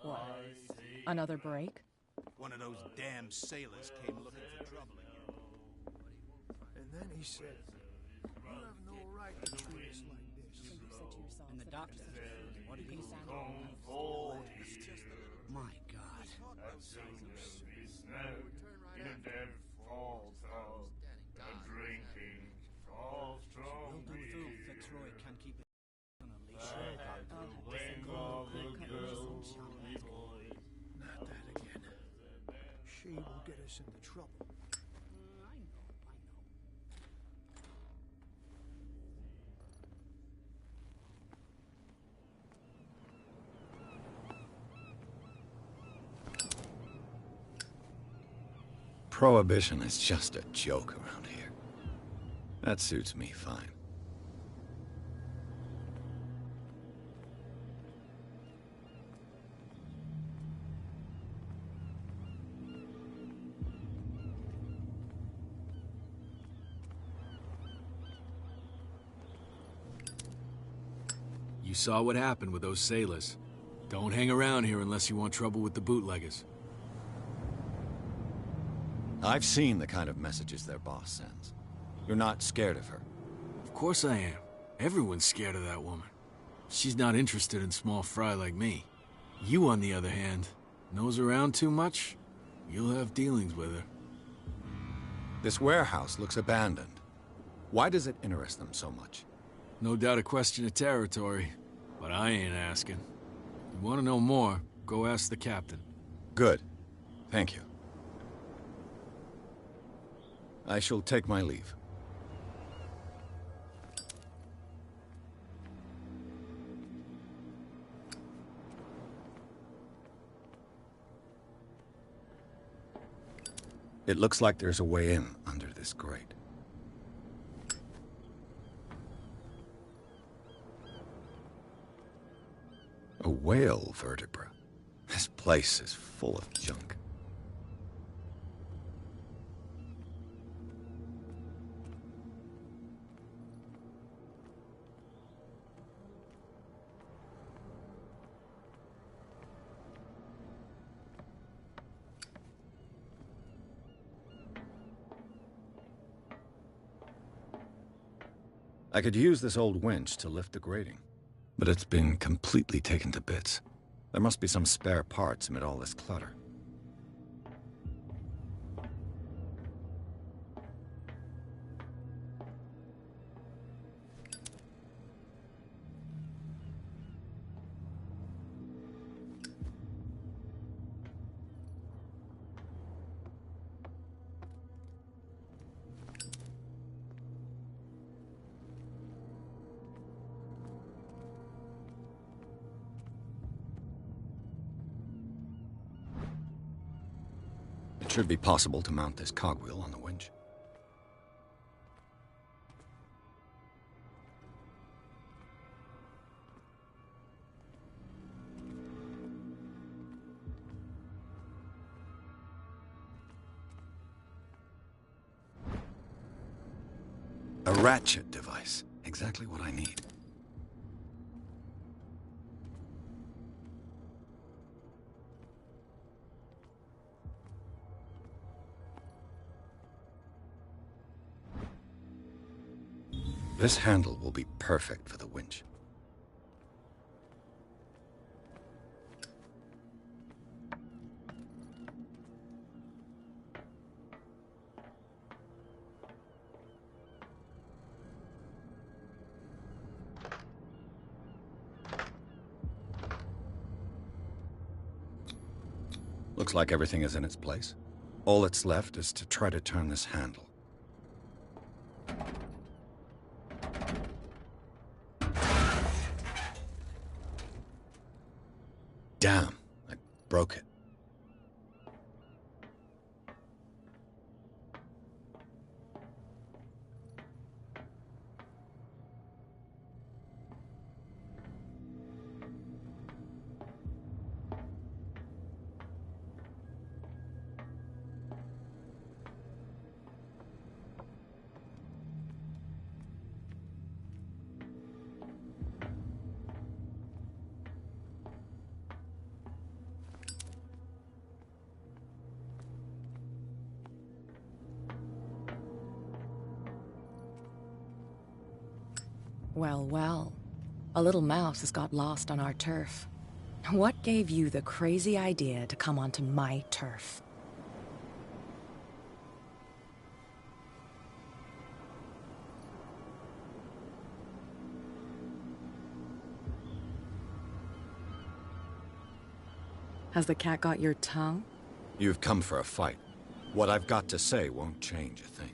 What? Another break? One of those damn sailors came looking for trouble again. And then he said, "You have no right to treat us like this." So you said to yourself, And the doctor said, what did he say? My God. Phil Fitzroy can't keep it on a leash. Not that again. She will get us into trouble. I know. Prohibition is just a joke around here. That suits me fine. You saw what happened with those sailors. Don't hang around here unless you want trouble with the bootleggers. I've seen the kind of messages their boss sends. You're not scared of her. Of course I am. Everyone's scared of that woman. She's not interested in small fry like me. You, on the other hand, nose around too much, you'll have dealings with her. This warehouse looks abandoned. Why does it interest them so much? No doubt a question of territory, but I ain't asking. You want to know more, go ask the captain. Good. Thank you. I shall take my leave. It looks like there's a way in under this grate. A whale vertebra. This place is full of junk. I could use this old winch to lift the grating, but it's been completely taken to bits. There must be some spare parts amid all this clutter. It should be possible to mount this cogwheel on the winch. A ratchet device. Exactly what I need. This handle will be perfect for the winch. Looks like everything is in its place. All that's left is to try to turn this handle. Damn, I broke it. Well, well. A little mouse has got lost on our turf. What gave you the crazy idea to come onto my turf? Has the cat got your tongue? You've come for a fight. What I've got to say won't change a thing.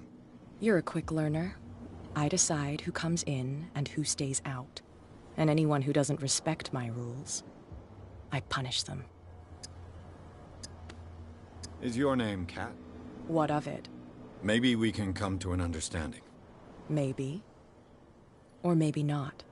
You're a quick learner. I decide who comes in and who stays out. And anyone who doesn't respect my rules, I punish them. Is your name Cat? What of it? Maybe we can come to an understanding. Maybe. Or maybe not.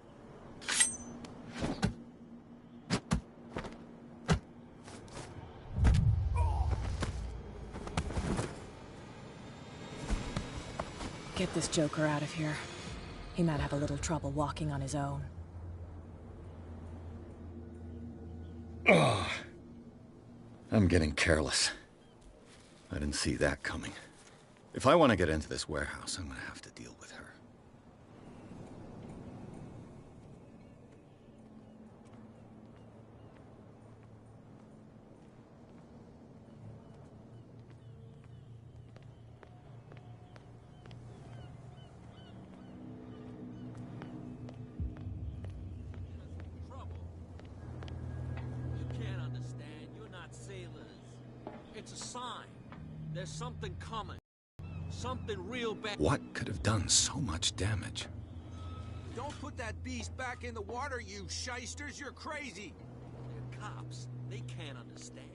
Get this joker out of here. He might have a little trouble walking on his own. I'm getting careless. I didn't see that coming. If I want to get into this warehouse, I'm gonna have to deal with her. You can't understand. You're not sailors. It's a sign. There's something coming. Something real bad. What could have done so much damage? Don't put that beast back in the water, you shysters. You're crazy. They're cops. They can't understand.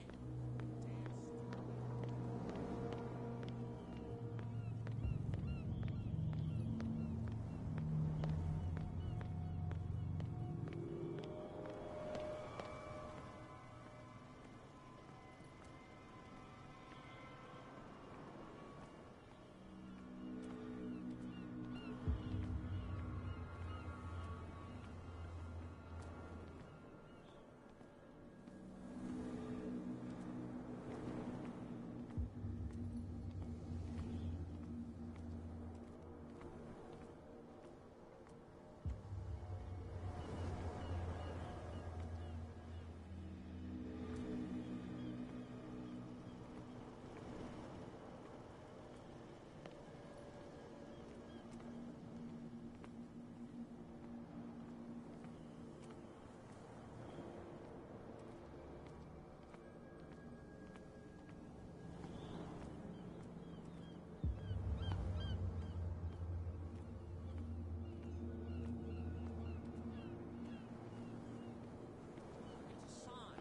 It's a sign.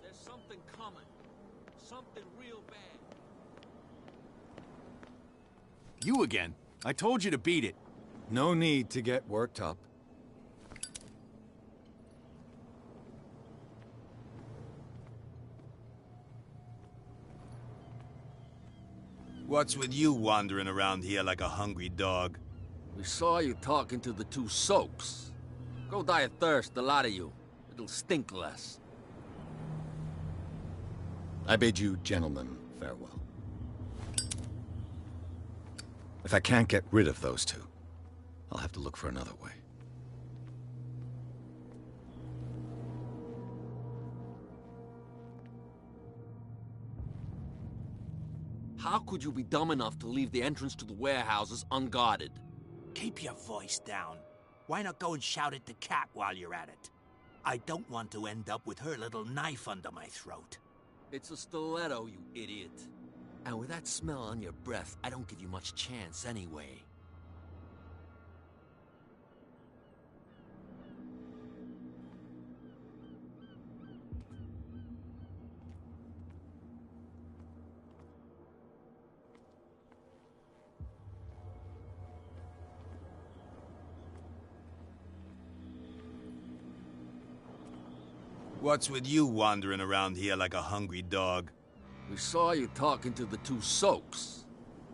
There's something coming. Something real bad. You again. I told you to beat it. No need to get worked up. What's with you wandering around here like a hungry dog? We saw you talking to the two soaks. Go die of thirst, the lot of you. It'll stink less. I bid you gentlemen farewell. If I can't get rid of those two, I'll have to look for another way. How could you be dumb enough to leave the entrance to the warehouses unguarded? Keep your voice down. Why not go and shout at the cat while you're at it? I don't want to end up with her little knife under my throat. It's a stiletto, you idiot. And with that smell on your breath, I don't give you much chance anyway. What's with you wandering around here like a hungry dog? We saw you talking to the two soaks.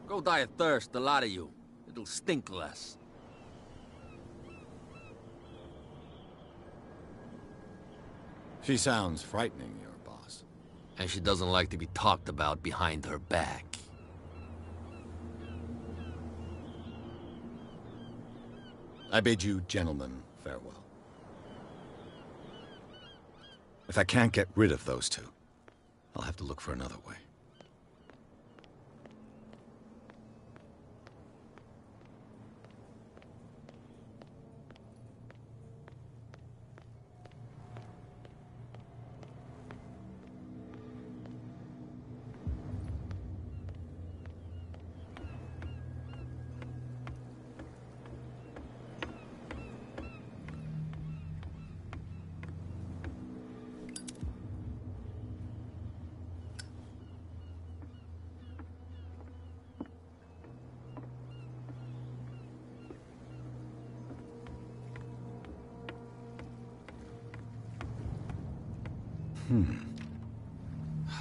Go die of thirst, the lot of you. It'll stink less. She sounds frightening, your boss. And she doesn't like to be talked about behind her back. I bid you gentlemen farewell. If I can't get rid of those two, I'll have to look for another way.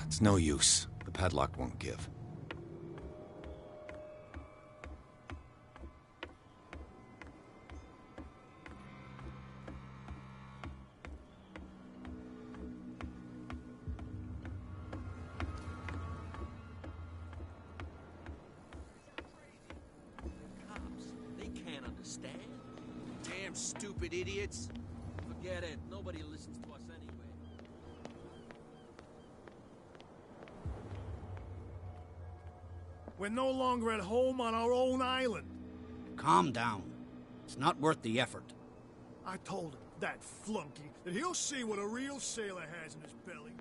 It's no use. The padlock won't give. Cops, they can't understand. Damn stupid idiots. Forget it. Nobody listens to us anyway. We're no longer at home on our own island. Calm down. It's not worth the effort. I told him, that flunky, that he'll see what a real sailor has in his belly.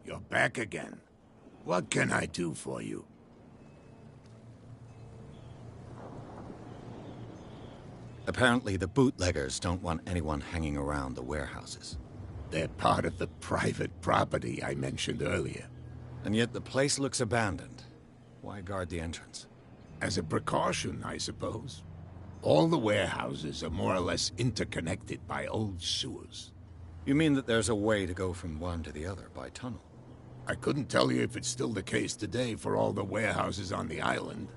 You're back again. What can I do for you? Apparently, the bootleggers don't want anyone hanging around the warehouses. They're part of the private property I mentioned earlier. And yet the place looks abandoned. Why guard the entrance? As a precaution, I suppose. All the warehouses are more or less interconnected by old sewers. You mean that there's a way to go from one to the other by tunnel? I couldn't tell you if it's still the case today for all the warehouses on the island,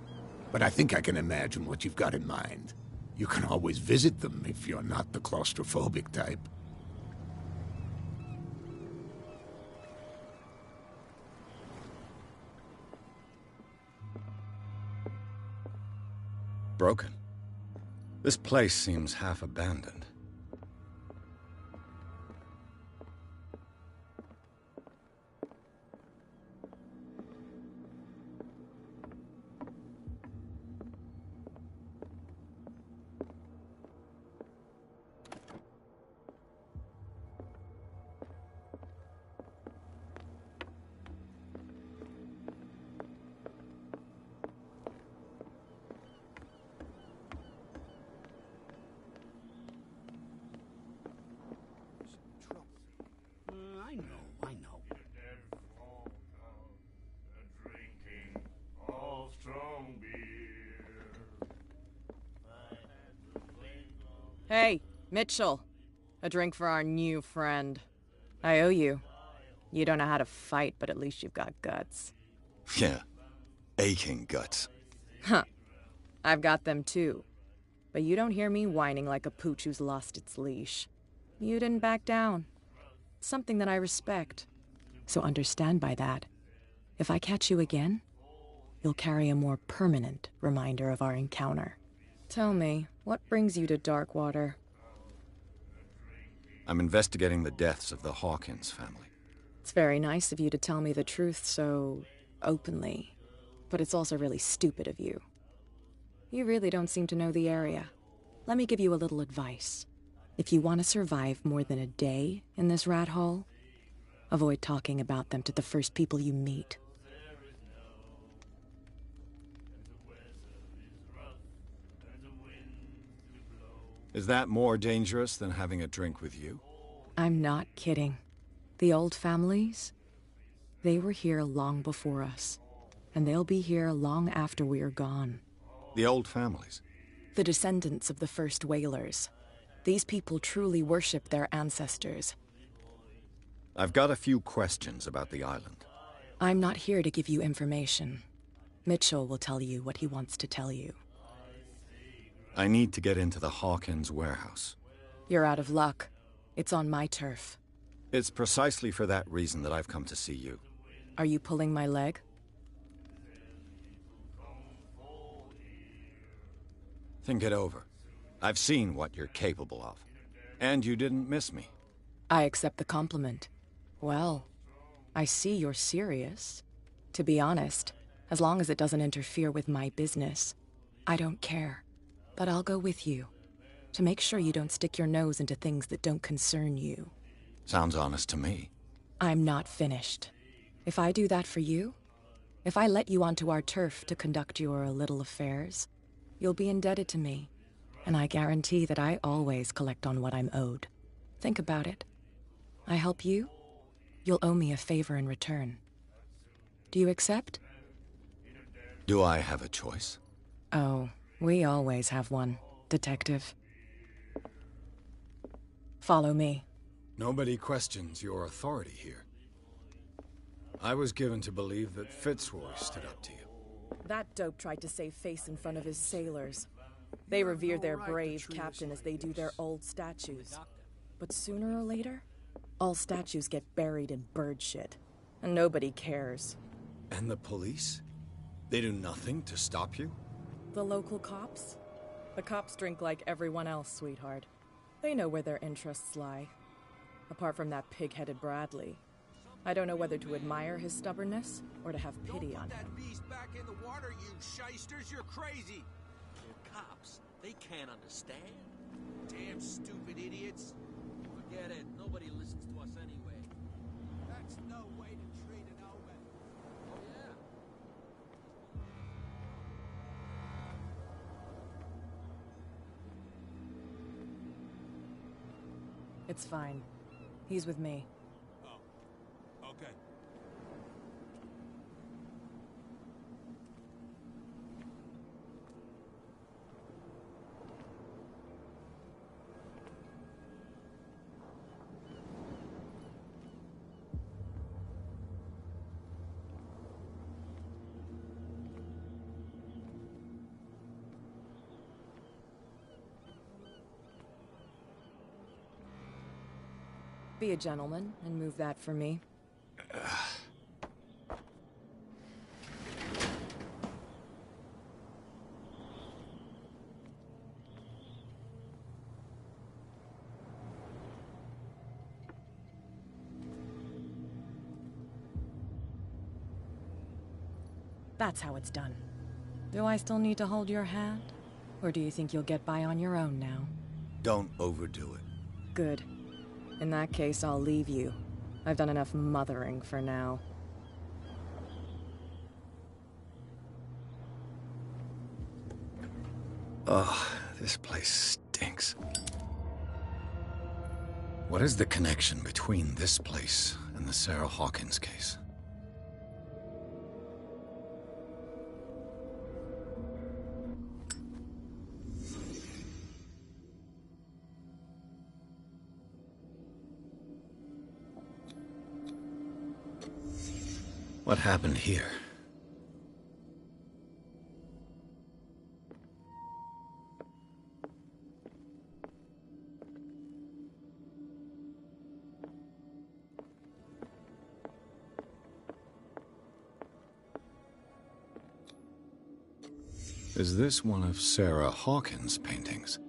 but I think I can imagine what you've got in mind. You can always visit them if you're not the claustrophobic type. Broken. This place seems half abandoned. I know. Hey, Mitchell. A drink for our new friend. I owe you. You don't know how to fight, but at least you've got guts. Yeah. Aching guts. Huh. I've got them too. But you don't hear me whining like a pooch who's lost its leash. You didn't back down. Something that I respect. So understand by that, if I catch you again, you'll carry a more permanent reminder of our encounter. Tell me, what brings you to Darkwater? I'm investigating the deaths of the Hawkins family. It's very nice of you to tell me the truth so openly, but it's also really stupid of you. You really don't seem to know the area. Let me give you a little advice. If you want to survive more than a day in this rat hole, avoid talking about them to the first people you meet. Is that more dangerous than having a drink with you? I'm not kidding. The old families, they were here long before us, and they'll be here long after we are gone. The old families? The descendants of the first whalers. These people truly worship their ancestors. I've got a few questions about the island. I'm not here to give you information. Mitchell will tell you what he wants to tell you. I need to get into the Hawkins warehouse. You're out of luck. It's on my turf. It's precisely for that reason that I've come to see you. Are you pulling my leg? Think it over. I've seen what you're capable of. And you didn't miss me. I accept the compliment. Well, I see you're serious. To be honest, as long as it doesn't interfere with my business, I don't care. But I'll go with you, to make sure you don't stick your nose into things that don't concern you. Sounds honest to me. I'm not finished. If I do that for you, if I let you onto our turf to conduct your little affairs, you'll be indebted to me, and I guarantee that I always collect on what I'm owed. Think about it. I help you, you'll owe me a favor in return. Do you accept? Do I have a choice? Oh, we always have one, Detective. Follow me. Nobody questions your authority here. I was given to believe that Fitzroy stood up to you. That dope tried to save face in front of his sailors. They revere their brave captain as they do their old statues. But sooner or later, all statues get buried in bird shit. And nobody cares. And the police? They do nothing to stop you? The local cops? The cops drink like everyone else, sweetheart. They know where their interests lie. Apart from that pig-headed Bradley. I don't know whether to admire his stubbornness or to have pity on him. Don't put that beast back in the water, you shysters! You're crazy! They're cops. They can't understand. Damn stupid idiots! Forget it. Nobody listens to us anyway. That's no way to treat an omen. Oh, yeah. It's fine. He's with me. Oh. Okay. Be a gentleman and move that for me. That's how it's done. Do I still need to hold your hand? Or do you think you'll get by on your own now? Don't overdo it. Good. In that case, I'll leave you. I've done enough mothering for now. Ugh, this place stinks. What is the connection between this place and the Sarah Hawkins case? What happened here? Is this one of Sarah Hawkins' paintings?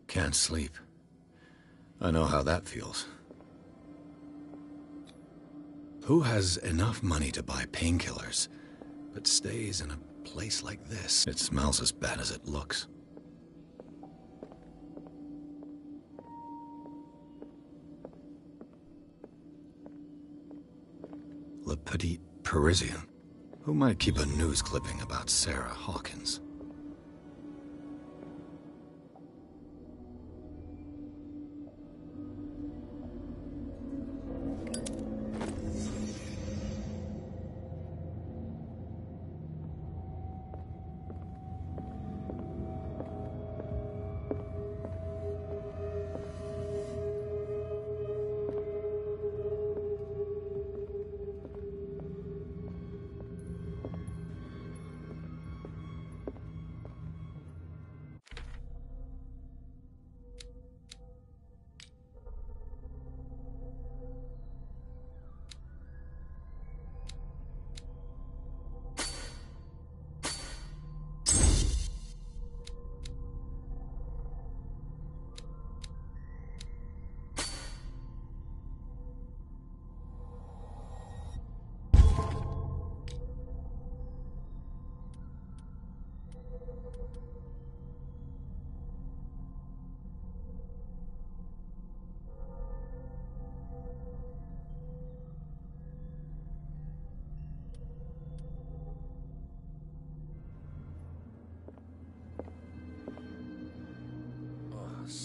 Can't sleep. I know how that feels. Who has enough money to buy painkillers, but stays in a place like this? It smells as bad as it looks. Le Petit Parisien. Who might keep a news clipping about Sarah Hawkins?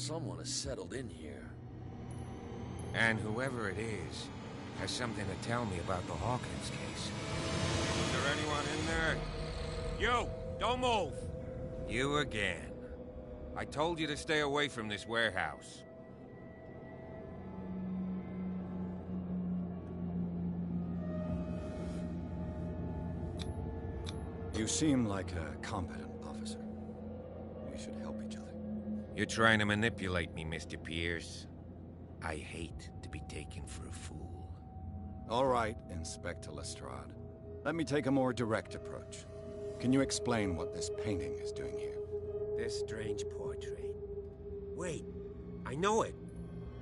someone has settled in here. And whoever it is has something to tell me about the Hawkins case. Is there anyone in there? You! Don't move! You again. I told you to stay away from this warehouse. You seem like a competent officer. We should help each other. You're trying to manipulate me, Mr. Pierce. I hate to be taken for a fool. All right, Inspector Lestrade. Let me take a more direct approach. Can you explain what this painting is doing here? This strange portrait. Wait, I know it.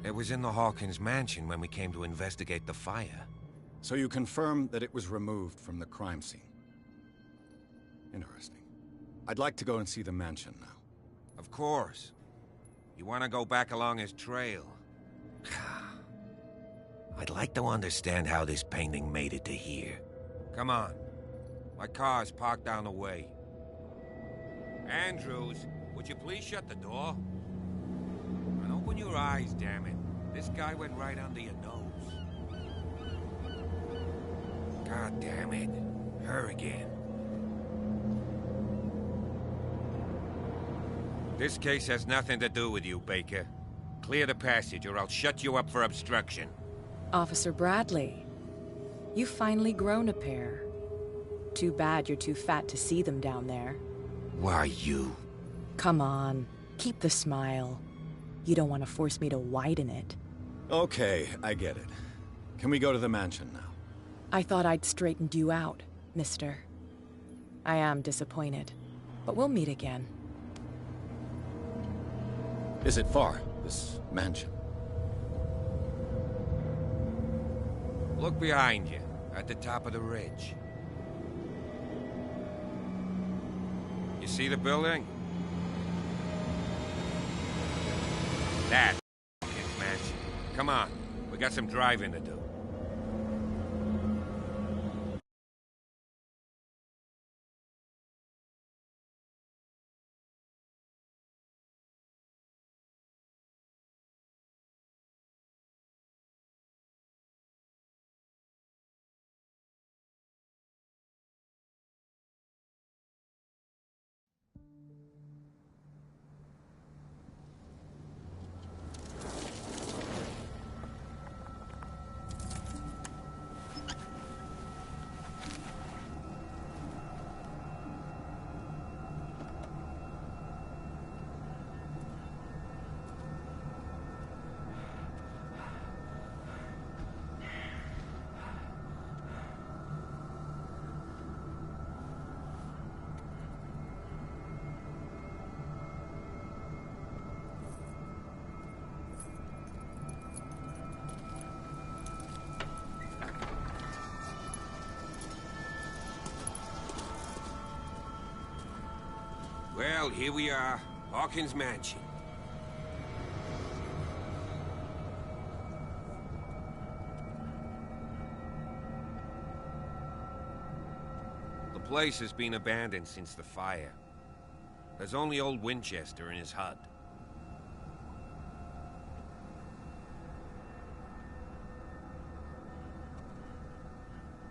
It was in the Hawkins mansion when we came to investigate the fire. So you confirm that it was removed from the crime scene? Interesting. I'd like to go and see the mansion now. Of course. You want to go back along his trail? I'd like to understand how this painting made it to here. Come on. My car's parked down the way. Andrews, would you please shut the door? And open your eyes, damn it. This guy went right under your nose. God damn it. Her again. This case has nothing to do with you, Baker. Clear the passage, or I'll shut you up for obstruction. Officer Bradley, you've finally grown a pair. Too bad you're too fat to see them down there. Why, you? Come on, keep the smile. You don't want to force me to widen it. Okay, I get it. Can we go to the mansion now? I thought I'd straightened you out, mister. I am disappointed, but we'll meet again. Is it far, this mansion? Look behind you, at the top of the ridge. You see the building? That Hawkins mansion. Come on, we got some driving to do. Well, here we are. Hawkins Mansion. The place has been abandoned since the fire. There's only old Winchester in his hut.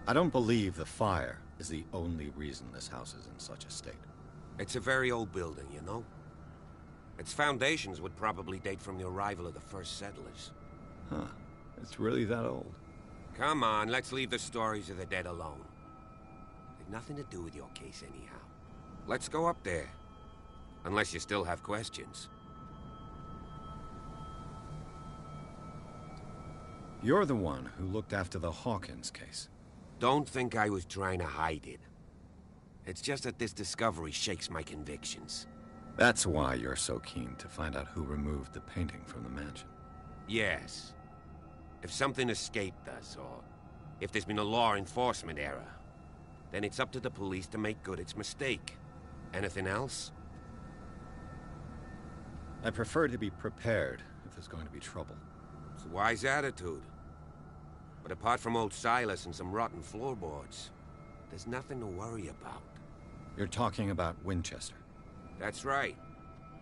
I don't believe the fire is the only reason this house is in such a state. It's a very old building, you know? Its foundations would probably date from the arrival of the first settlers. Huh. It's really that old. Come on, let's leave the stories of the dead alone. They've nothing to do with your case anyhow. Let's go up there. Unless you still have questions. You're the one who looked after the Hawkins case. Don't think I was trying to hide it. It's just that this discovery shakes my convictions. That's why you're so keen to find out who removed the painting from the mansion. Yes. If something escaped us, or if there's been a law enforcement error, then it's up to the police to make good its mistake. Anything else? I prefer to be prepared if there's going to be trouble. It's a wise attitude. But apart from old Silas and some rotten floorboards, there's nothing to worry about. You're talking about Winchester. That's right.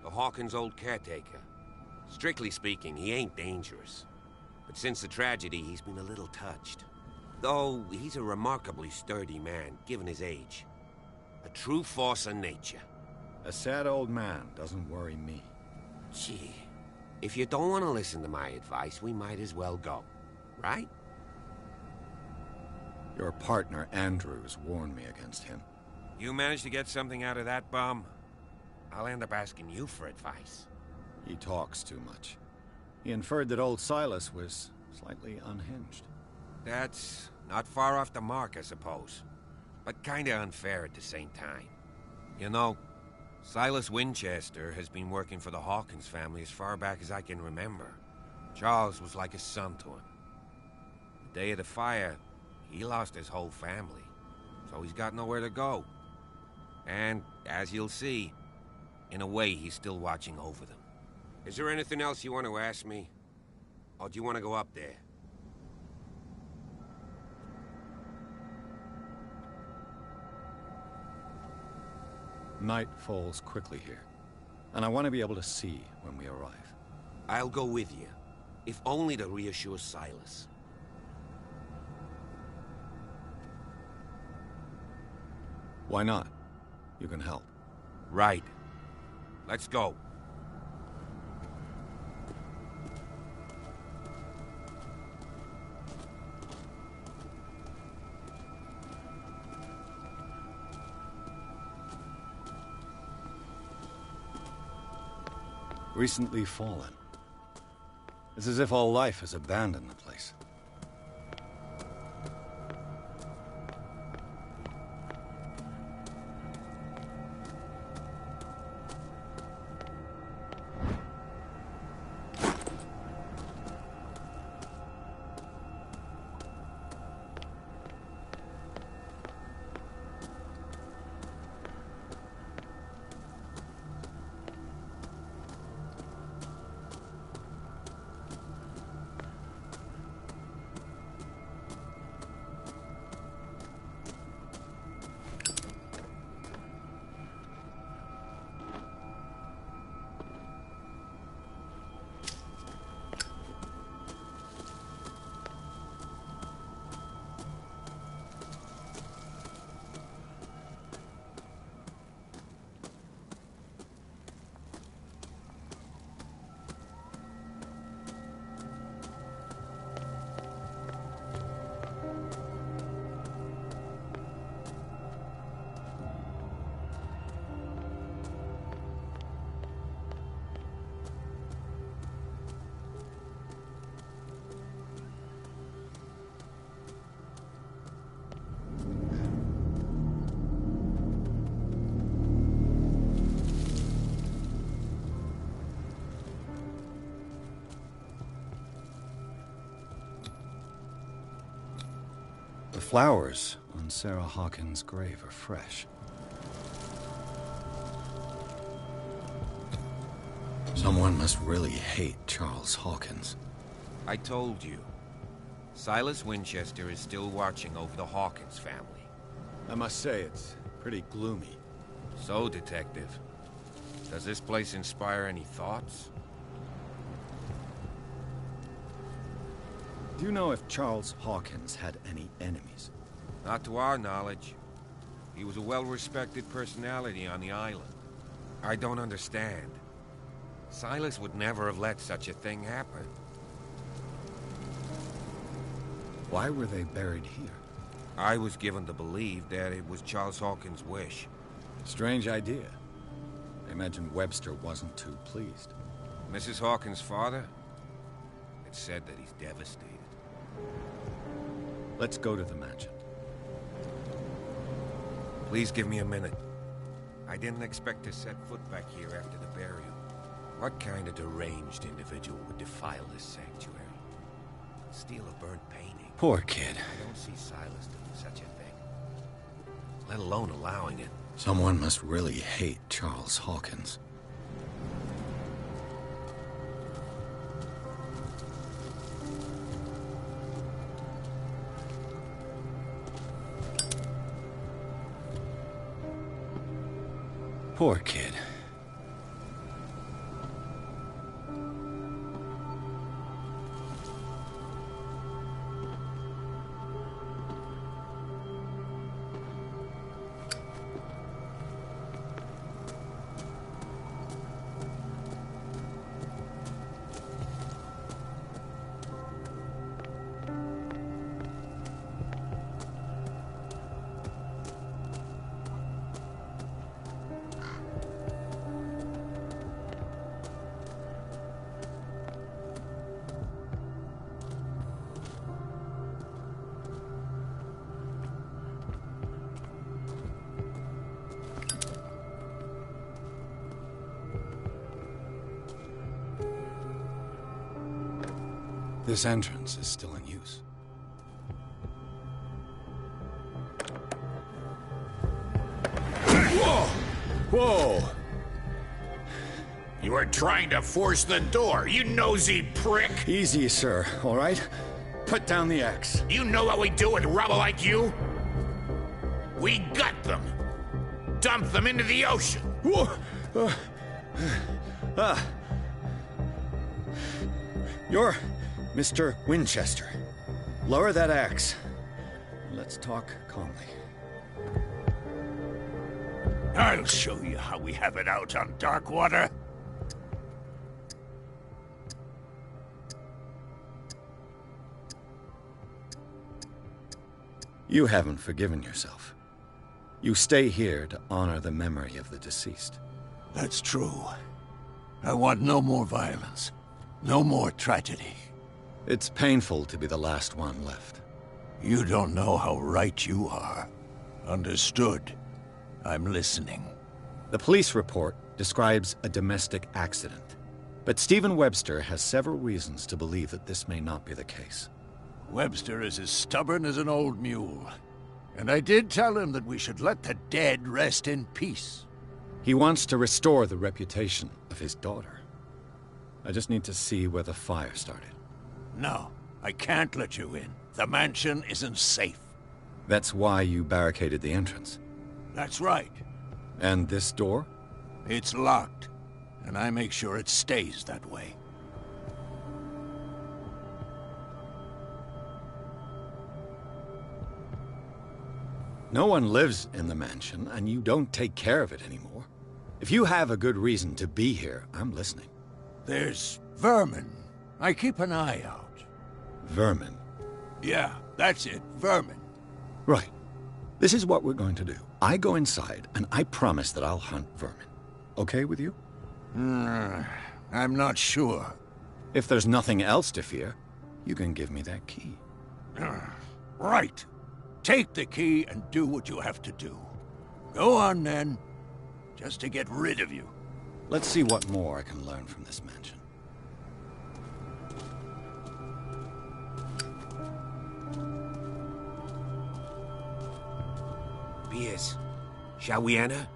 The Hawkins' old caretaker. Strictly speaking, he ain't dangerous. But since the tragedy, he's been a little touched. Though, he's a remarkably sturdy man, given his age. A true force of nature. A sad old man doesn't worry me. Gee, if you don't want to listen to my advice, we might as well go. Right? Your partner, Andrews, warned me against him. You manage to get something out of that bum, I'll end up asking you for advice. He talks too much. He inferred that old Silas was slightly unhinged. That's not far off the mark, I suppose. But kinda unfair at the same time. You know, Silas Winchester has been working for the Hawkins family as far back as I can remember. Charles was like a son to him. The day of the fire, he lost his whole family, so he's got nowhere to go. And, as you'll see, in a way he's still watching over them. Is there anything else you want to ask me? Or do you want to go up there? Night falls quickly here, and I want to be able to see when we arrive. I'll go with you, if only to reassure Silas. Why not? You can help. Right. Let's go. Recently fallen. It's as if all life has abandoned the place. The flowers on Sarah Hawkins' grave are fresh. Someone must really hate Charles Hawkins. I told you. Silas Winchester is still watching over the Hawkins family. I must say, it's pretty gloomy. So, Detective, does this place inspire any thoughts? Do you know if Charles Hawkins had any enemies? Not to our knowledge. He was a well-respected personality on the island. I don't understand. Silas would never have let such a thing happen. Why were they buried here? I was given to believe that it was Charles Hawkins' wish. Strange idea. I imagine Webster wasn't too pleased. Mrs. Hawkins' father? It's said that he's devastated. Let's go to the mansion. Please give me a minute. I didn't expect to set foot back here after the burial. What kind of deranged individual would defile this sanctuary? Steal a burnt painting? Poor kid. I don't see Silas doing such a thing. Let alone allowing it. Someone must really hate Charles Hawkins. Poor kid. This entrance is still in use. Whoa! Whoa! You are trying to force the door, you nosy prick! Easy, sir, all right? Put down the axe. You know what we do with rubble like you? We gut them. Dump them into the ocean. Whoa! You're Mr. Winchester. Lower that axe. Let's talk calmly. I'll show you how we have it out on Darkwater. You haven't forgiven yourself. You stay here to honor the memory of the deceased. That's true. I want no more violence. No more tragedy. It's painful to be the last one left. You don't know how right you are. Understood. I'm listening. The police report describes a domestic accident, but Stephen Webster has several reasons to believe that this may not be the case. Webster is as stubborn as an old mule. And I did tell him that we should let the dead rest in peace. He wants to restore the reputation of his daughter. I just need to see where the fire started. No, I can't let you in. The mansion isn't safe. That's why you barricaded the entrance. That's right. And this door? It's locked, and I make sure it stays that way. No one lives in the mansion, and you don't take care of it anymore. If you have a good reason to be here, I'm listening. There's vermin. I keep an eye out. Vermin? Yeah, that's it, vermin. Right. This is what we're going to do. I go inside, and I promise that I'll hunt vermin. Okay with you? I'm not sure. If there's nothing else to fear, you can give me that key. Right. Take the key and do what you have to do. Go on, then. Just to get rid of you. Let's see what more I can learn from this mansion. Pierce, shall we enter?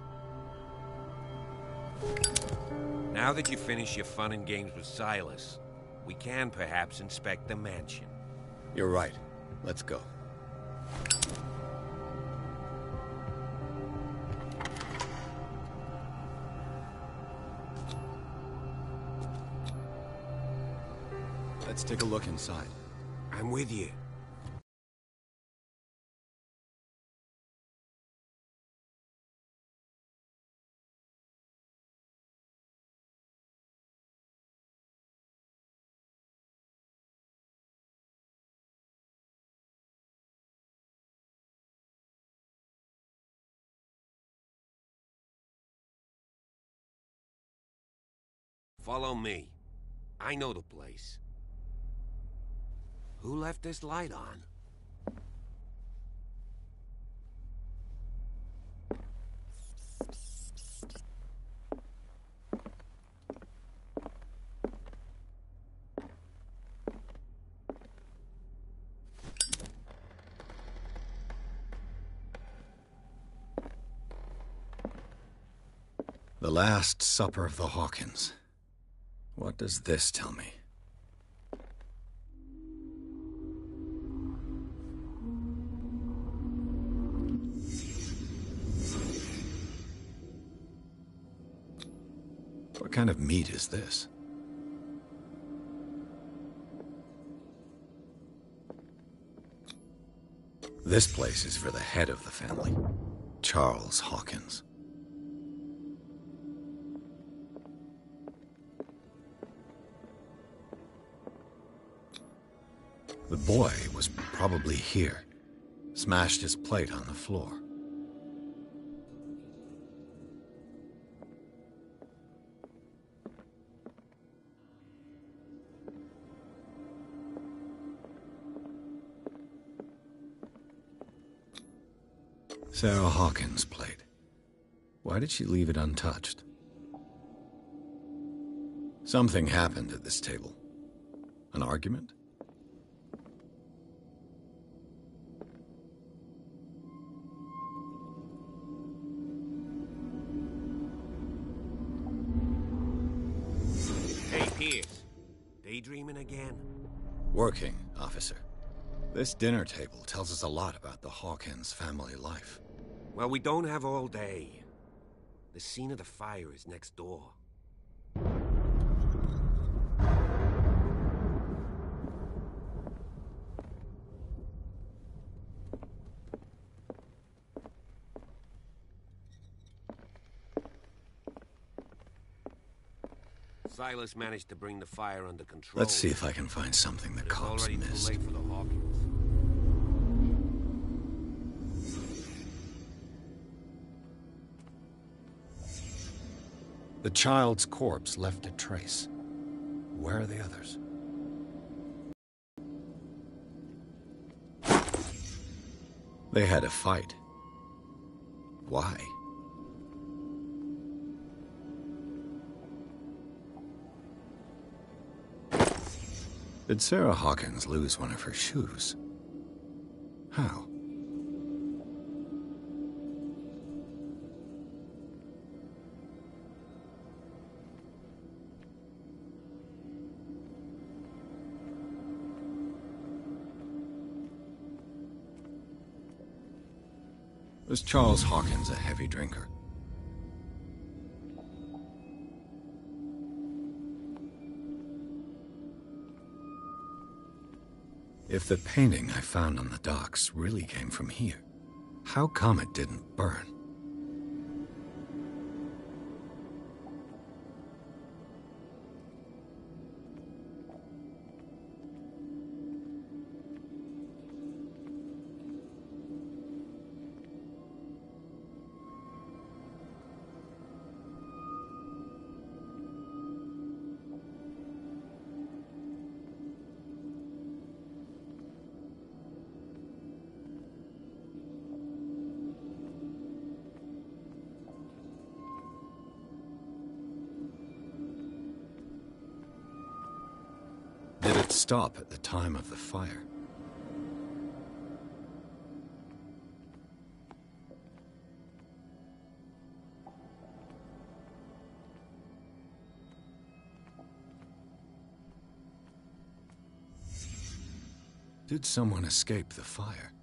Now that you finish your fun and games with Silas, we can perhaps inspect the mansion. You're right. Let's go. Let's take a look inside. I'm with you. Follow me. I know the place. Who left this light on? The Last Supper of the Hawkins. What does this tell me? What kind of meat is this? This place is for the head of the family, Charles Hawkins. The boy was probably here, smashed his plate on the floor. Sarah Hawkins' plate. Why did she leave it untouched? Something happened at this table. An argument? daydreaming again? Working, officer. This dinner table tells us a lot about the Hawkins family life. Well, we don't have all day. The scene of the fire is next door. Silas managed to bring the fire under control. Let's see if I can find something the cops already missed. too late for the Hawkins. The child's corpse left a trace. Where are the others? They had a fight. Why? Did Sarah Hawkins lose one of her shoes? How? Was Charles Hawkins a heavy drinker? If the painting I found on the docks really came from here, how come it didn't burn? Did it stop at the time of the fire? Did someone escape the fire?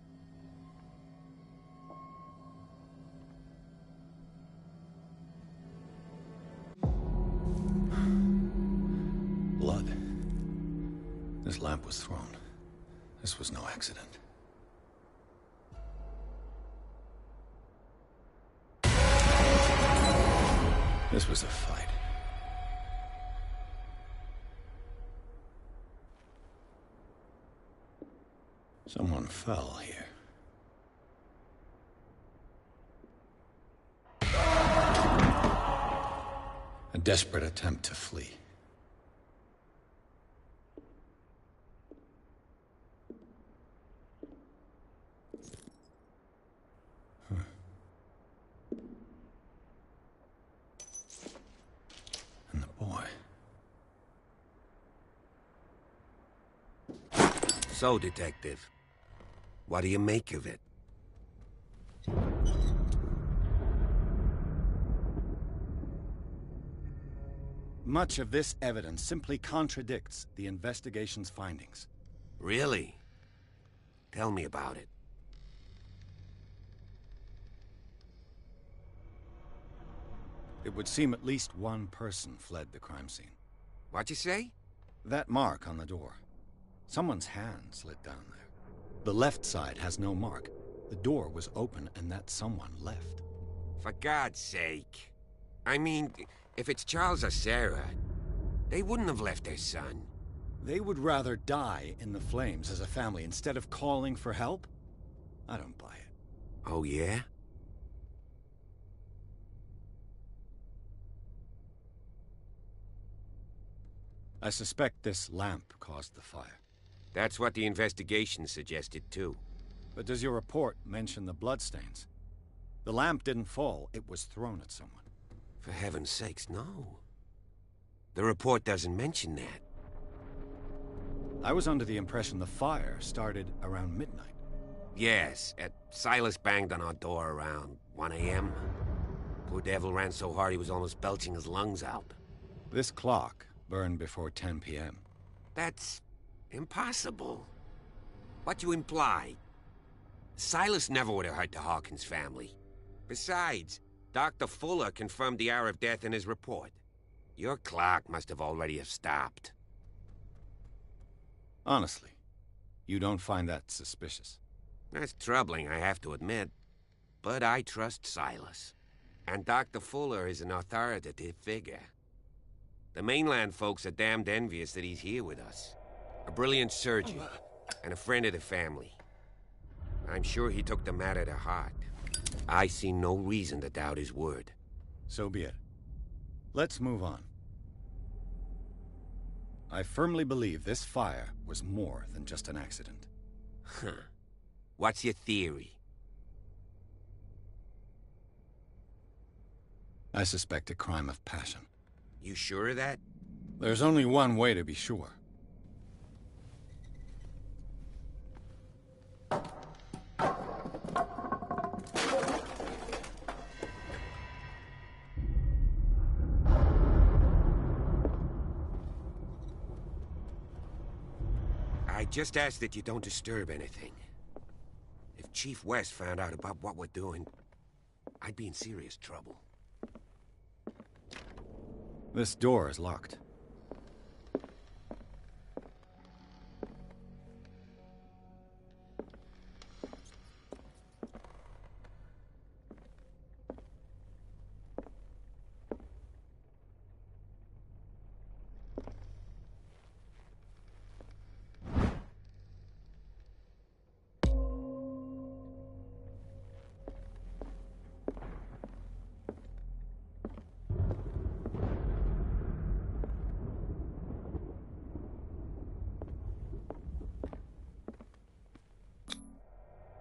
Blood. This lamp was thrown. This was no accident. This was a fight. Someone fell here. A desperate attempt to flee. And the boy. So, Detective, what do you make of it? Much of this evidence simply contradicts the investigation's findings. Really? Tell me about it. It would seem at least one person fled the crime scene. What'd you say? That mark on the door. Someone's hand slid down there. The left side has no mark. The door was open and that someone left. For God's sake. I mean, if it's Charles or Sarah, they wouldn't have left their son. They would rather die in the flames as a family instead of calling for help? I don't buy it. Oh, yeah? I suspect this lamp caused the fire. That's what the investigation suggested, too. But does your report mention the bloodstains? The lamp didn't fall, it was thrown at someone. For heaven's sakes, no. The report doesn't mention that. I was under the impression the fire started around midnight. Yes, Silas banged on our door around 1 a.m. Poor devil ran so hard he was almost belching his lungs out. This clock burned before 10 p.m. That's impossible. What you imply? Silas never would have hurt the Hawkins family. Besides, Dr. Fuller confirmed the hour of death in his report. Your clock must have already have stopped. Honestly, you don't find that suspicious? That's troubling, I have to admit. But I trust Silas. And Dr. Fuller is an authoritative figure. The mainland folks are damned envious that he's here with us. A brilliant surgeon, and a friend of the family. I'm sure he took the matter to heart. I see no reason to doubt his word. So be it. Let's move on. I firmly believe this fire was more than just an accident. Huh. What's your theory? I suspect a crime of passion. You sure of that? There's only one way to be sure. I just ask that you don't disturb anything. If Chief West found out about what we're doing, I'd be in serious trouble. This door is locked.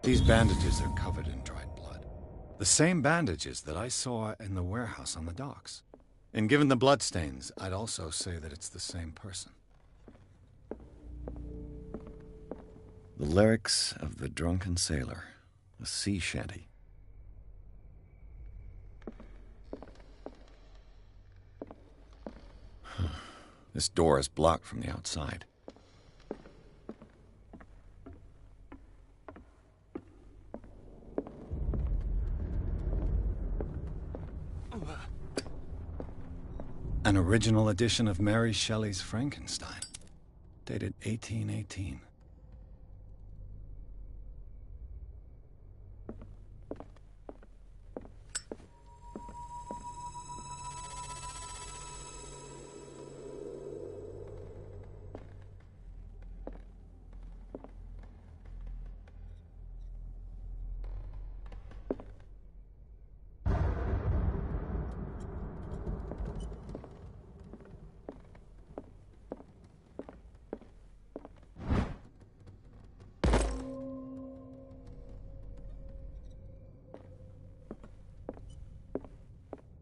These bandages are covered in dried blood. The same bandages that I saw in the warehouse on the docks. And given the bloodstains, I'd also say that it's the same person. The lyrics of the drunken sailor, a sea shanty. This door is blocked from the outside. An original edition of Mary Shelley's Frankenstein, dated 1818.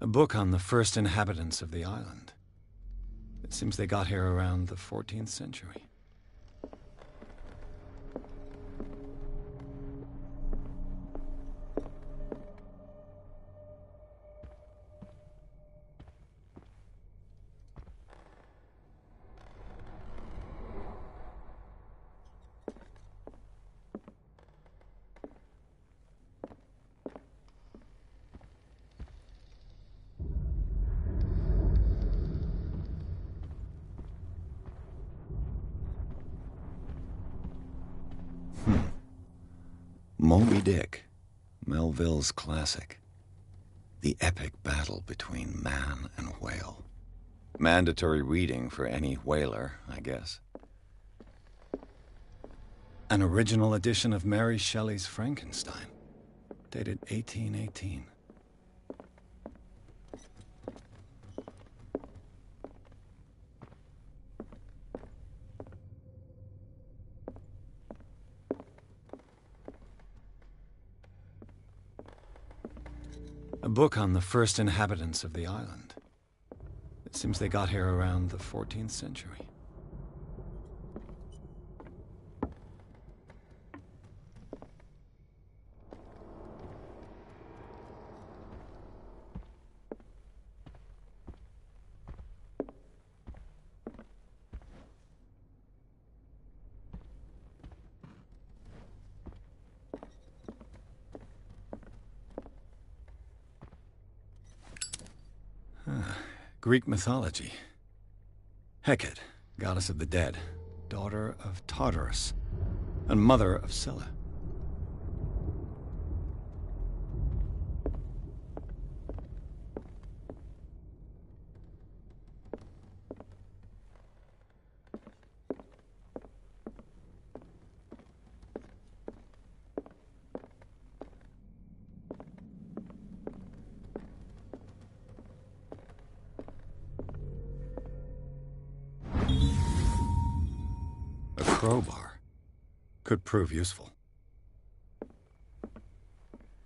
A book on the first inhabitants of the island. It seems they got here around the 14th century. Moby Dick, Melville's classic. The epic battle between man and whale. Mandatory reading for any whaler, I guess. An original edition of Mary Shelley's Frankenstein, dated 1818. A book on the first inhabitants of the island. It seems they got here around the 14th century. Greek mythology. Hecate, goddess of the dead, daughter of Tartarus, and mother of Scylla. A crowbar could prove useful.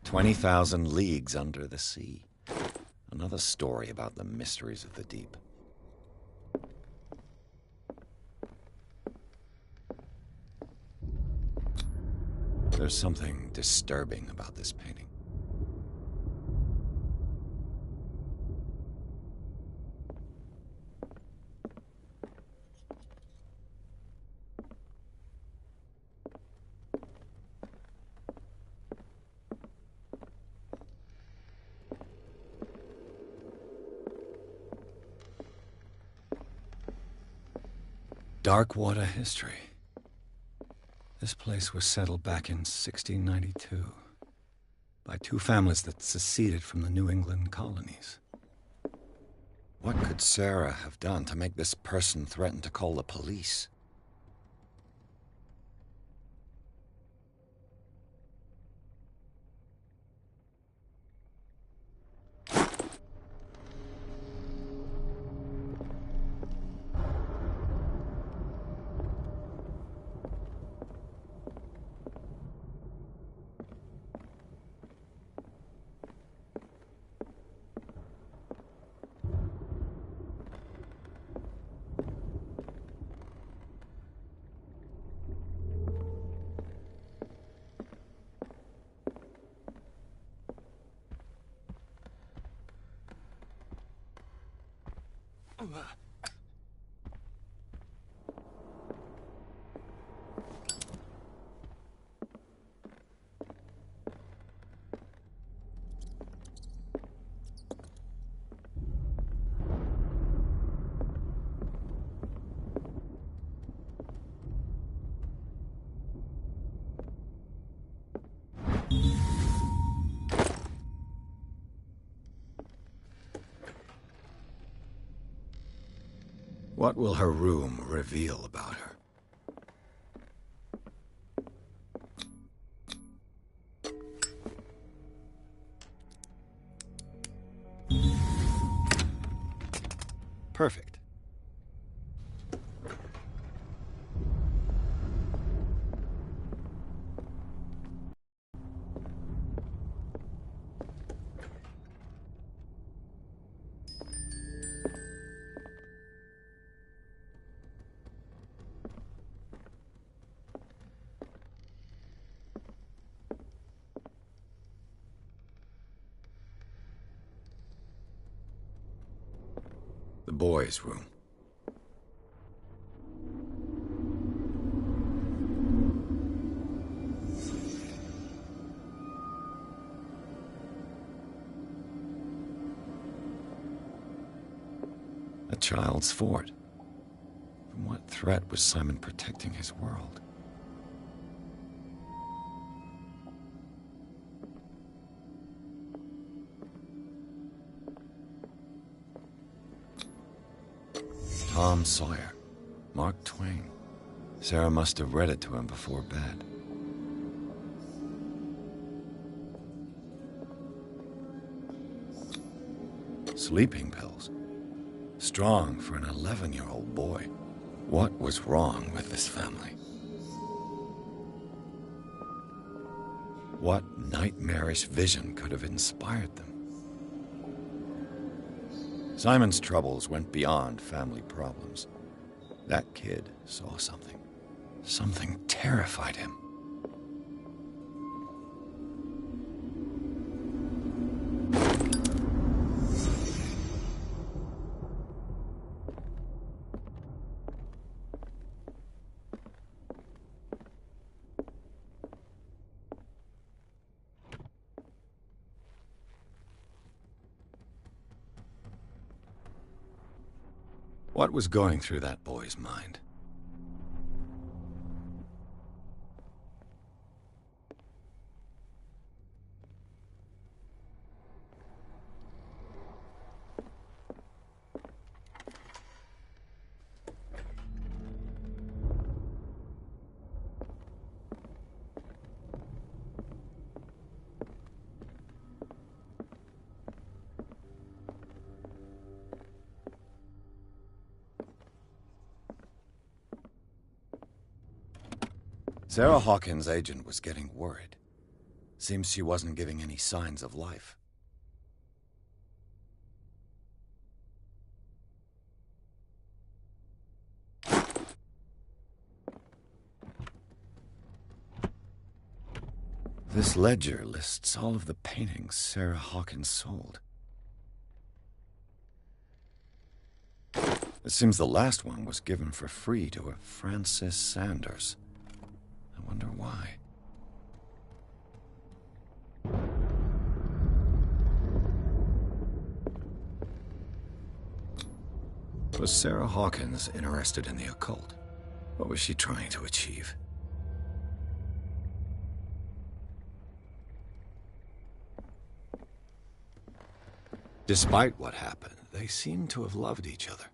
20,000 leagues under the sea. Another story about the mysteries of the deep. There's something disturbing about this painting. Darkwater history. This place was settled back in 1692 by two families that seceded from the New England colonies. What could Sarah have done to make this person threaten to call the police? What will her room reveal about her? Perfect. The boys' room. A child's fort. From what threat was Simon protecting his world? Tom Sawyer. Mark Twain. Sarah must have read it to him before bed. Sleeping pills. Strong for an 11-year-old boy. What was wrong with this family? What nightmarish vision could have inspired them? Simon's troubles went beyond family problems. That kid saw something. Something terrified him. What was going through that boy's mind? Sarah Hawkins' agent was getting worried. Seems she wasn't giving any signs of life. This ledger lists all of the paintings Sarah Hawkins sold. It seems the last one was given for free to a Francis Sanders. I wonder why. Was Sarah Hawkins interested in the occult? What was she trying to achieve? Despite what happened, they seem to have loved each other.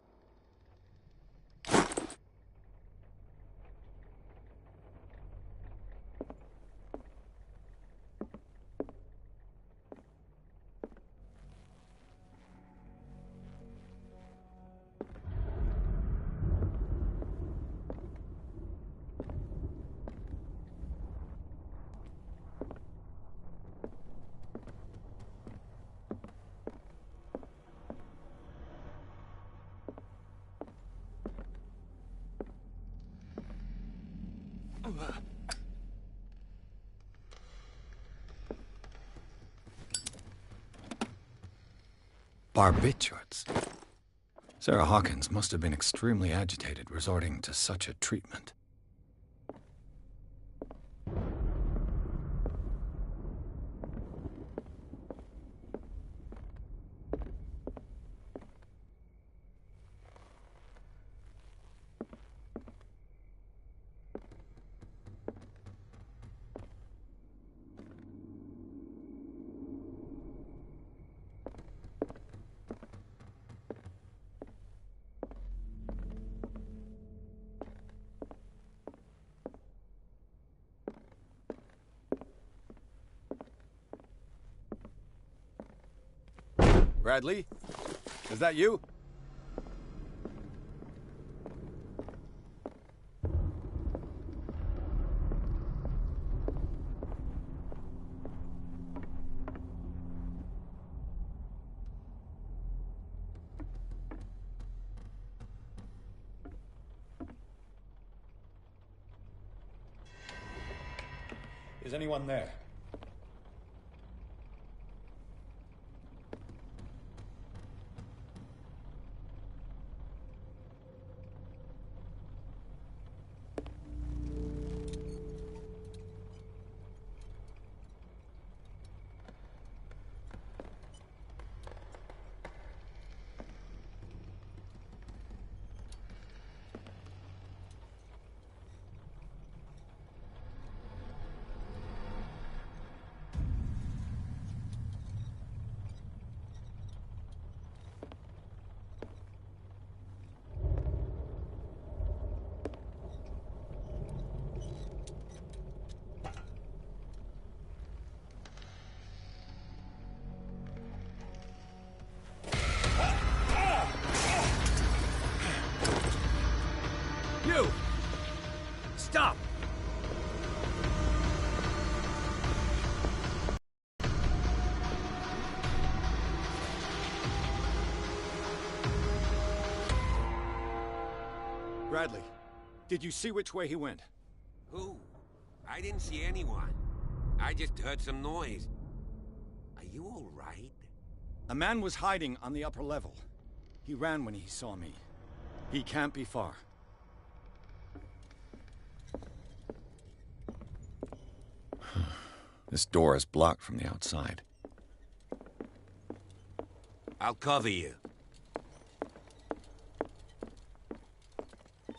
Barbiturates. Sarah Hawkins must have been extremely agitated, resorting to such a treatment. Bradley? Is that you? Is anyone there? You! Stop! Bradley, did you see which way he went? Who? I didn't see anyone. I just heard some noise. Are you all right? A man was hiding on the upper level. He ran when he saw me. He can't be far. This door is blocked from the outside. I'll cover you.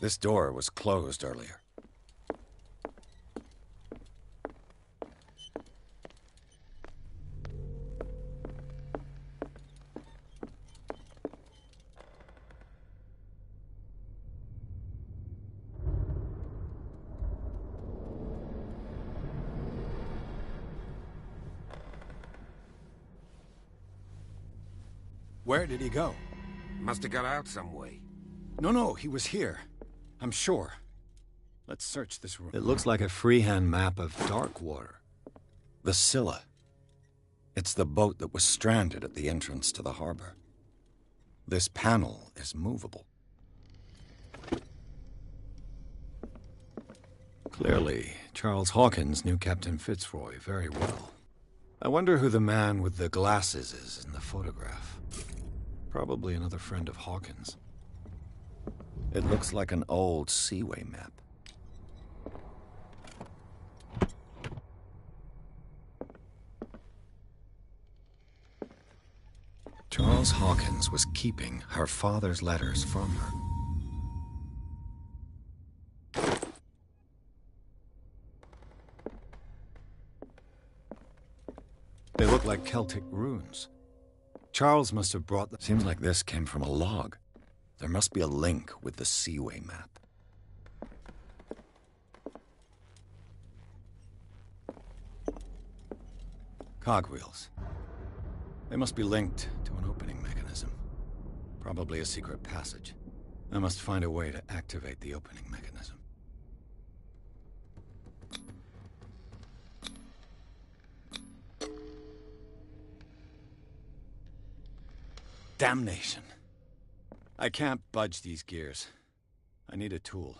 This door was closed earlier. Where did he go? Must have got out some way. No, he was here. I'm sure. Let's search this room. It looks like a freehand map of Darkwater. The Scylla. It's the boat that was stranded at the entrance to the harbor. This panel is movable. Clearly, Charles Hawkins knew Captain Fitzroy very well. I wonder who the man with the glasses is in the photograph. Probably another friend of Hawkins. It looks like an old seaway map. Charles Hawkins was keeping her father's letters from her. They look like Celtic runes. Charles must have brought them. Seems like this came from a log. There must be a link with the Seaway map. Cogwheels. They must be linked to an opening mechanism. Probably a secret passage. I must find a way to activate the opening mechanism. Damnation. I can't budge these gears. I need a tool.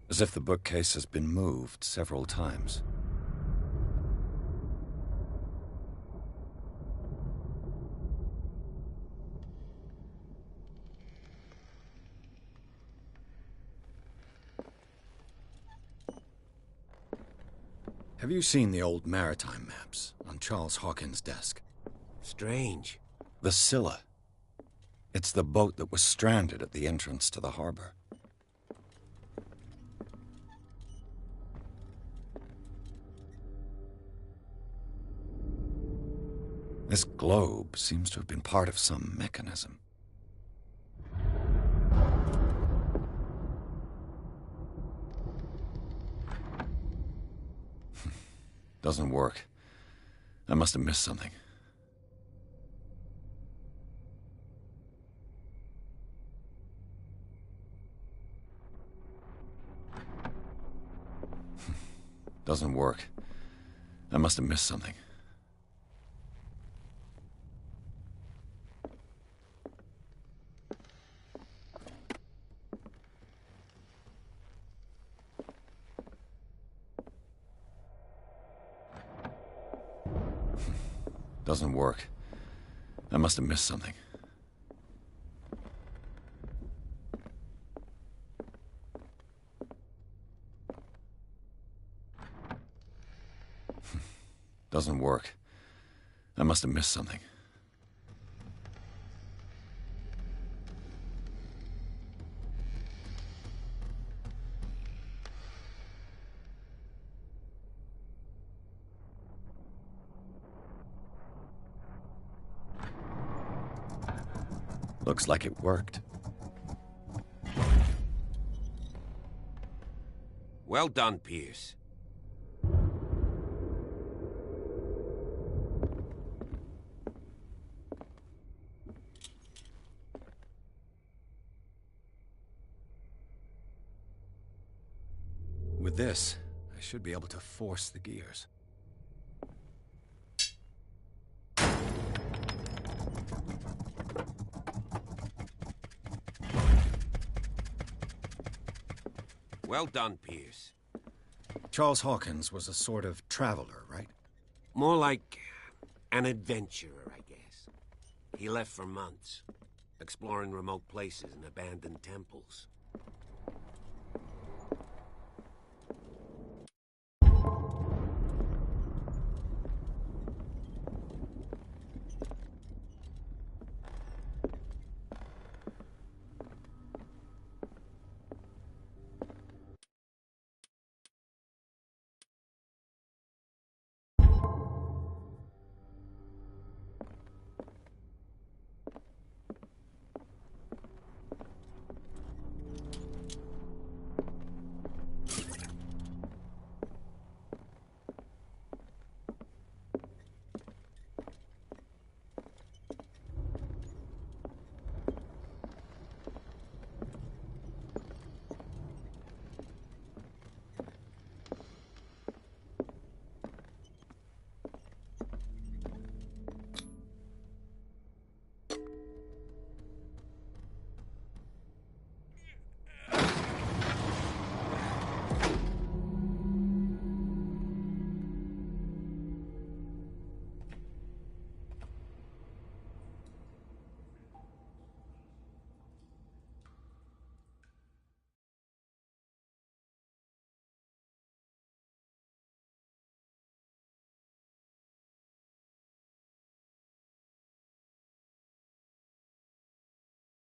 As if the bookcase has been moved several times. Have you seen the old maritime maps on Charles Hawkins' desk? Strange. The Scylla. It's the boat that was stranded at the entrance to the harbor. This globe seems to have been part of some mechanism. Doesn't work. I must have missed something. Doesn't work. I must have missed something. Doesn't work. I must have missed something. Doesn't work. I must have missed something. Looks like it worked. Well done, Pierce. With this, I should be able to force the gears. Well done, Pierce. Charles Hawkins was a sort of traveler, right? More like an adventurer, I guess. He left for months, exploring remote places and abandoned temples.